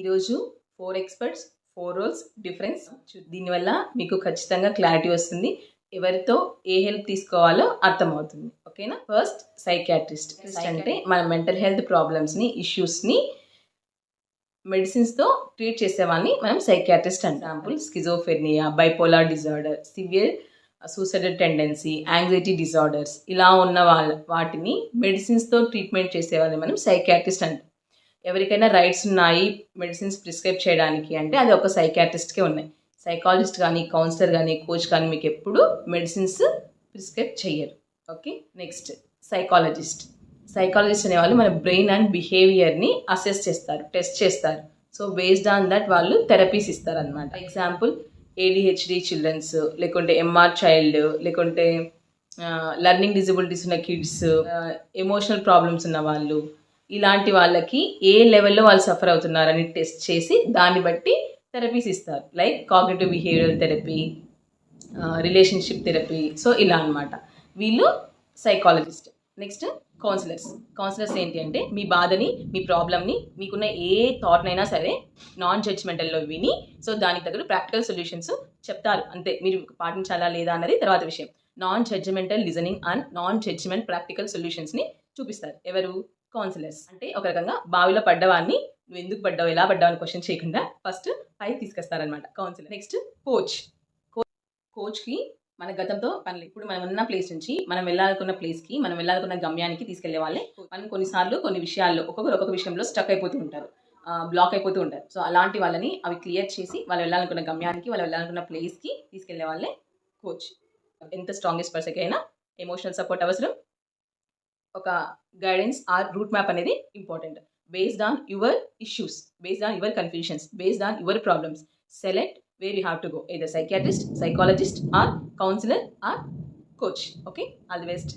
ఈరోజు 4 experts, 4 roles difference దీనివల్ల మీకు ఖచ్చితంగా క్లారిటీ వస్తుంది. ఎవరితో ఏ హెల్ప్ తీసుకోవాలో అర్థమవుతుంది. ఓకేనా? ఫస్ట్ సైకియాట్రిస్ట్ అంటే మన మెంటల్ హెల్త్ ప్రాబ్లమ్స్‌ని, ఇష్యూస్‌ని మెడిసిన్స్‌తో ట్రీట్ చేసే వాళ్ళని మనం సైకియాట్రిస్ట్ అంటాం. Example schizophrenia, bipolar disorder, severe suicidal tendency, anxiety disorders ఇలా ఉన్న వాటిని మెడిసిన్స్‌తో ట్రీట్మెంట్ చేసే వాళ్ళని మనం సైకియాట్రిస్ట్ అంటాం. ఎవరికైనా రైట్స్ ఉన్నాయి మెడిసిన్స్ ప్రిస్క్రైబ్ చేయడానికి అంటే అది ఒక సైకియాట్రిస్ట్కే ఉన్నాయి. సైకాలజిస్ట్ కానీ, కౌన్సిలర్ కానీ, కోచ్ కానీ మీకు ఎప్పుడు మెడిసిన్స్ ప్రిస్క్రైబ్ చేయరు. ఓకే, నెక్స్ట్ సైకాలజిస్ట్ అనేవాళ్ళు మన బ్రెయిన్ అండ్ బిహేవియర్ని అసెస్ చేస్తారు, టెస్ట్ చేస్తారు. సో బేస్డ్ ఆన్ దట్ వాళ్ళు థెరపీస్ ఇస్తారు అనమాట. ఎగ్జాంపుల్ ADHD చిల్డ్రన్స్, లేకుంటే MR చైల్డ్, లేకుంటే లెర్నింగ్ డిజబిలిటీస్ ఉన్న కిడ్స్, ఎమోషనల్ ప్రాబ్లమ్స్ ఉన్న వాళ్ళు, ఇలాంటి వాళ్ళకి ఏ లెవెల్లో వాళ్ళు సఫర్ అవుతున్నారని టెస్ట్ చేసి దాన్ని బట్టి థెరపీస్ ఇస్తారు. Like cognitive behavioural therapy, relationship therapy. So ఇలా అనమాట. వీళ్ళు సైకాలజిస్ట్. నెక్స్ట్ కౌన్సిలర్స్ ఏంటి అంటే మీ బాధని, మీ ప్రాబ్లమ్ని, మీకున్న ఏ థాట్నైనా సరే నాన్ జడ్జ్మెంటల్లో విని సో దానికి తగ్గట్టు ప్రాక్టికల్ సొల్యూషన్స్ చెప్తారు. అంతే, మీరు పాటించాలా లేదా అన్నది తర్వాత విషయం. Non judgmental listening and non judgment practical సొల్యూషన్స్ని చూపిస్తారు. ఎవరు? కౌన్సిలర్స్. అంటే ఒక రకంగా బావిలో పడ్డవాన్ని నువ్వు ఎందుకు పడ్డావు, ఎలా పడ్డావు అని క్వశ్చన్ చేయకుండా ఫస్ట్ పైకి తీసుకొస్తారనమాట కౌన్సిలర్. నెక్స్ట్ కోచ్కి మన గతంతో పని. ఇప్పుడు మనం ఉన్న ప్లేస్ నుంచి మనం వెళ్ళాలనుకున్న ప్లేస్కి, మనం వెళ్ళాలనుకున్న గమ్యానికి తీసుకెళ్లే వాళ్ళే. మనం కొన్నిసార్లు కొన్ని విషయాల్లో ఒక్కొక్క విషయంలో స్టక్ అయిపోతూ ఉంటారు, బ్లాక్ అయిపోతూ ఉంటారు. సో అలాంటి వాళ్ళని అవి క్లియర్ చేసి వాళ్ళు వెళ్ళాలనుకున్న గమ్యానికి, వాళ్ళు వెళ్ళాలనుకున్న ప్లేస్కి తీసుకెళ్లే వాళ్ళే కోచ్. ఎంత స్ట్రాంగెస్ట్ పర్సన్ అయినా ఎమోషనల్ సపోర్ట్ అవసరం. ఒక గైడెన్స్ ఆర్ రూట్ మ్యాప్ అనేది important. Based on your issues, based on your confusions, based on your problems, select where you have to go, either psychiatrist, psychologist or counselor or coach. Okay, all the best.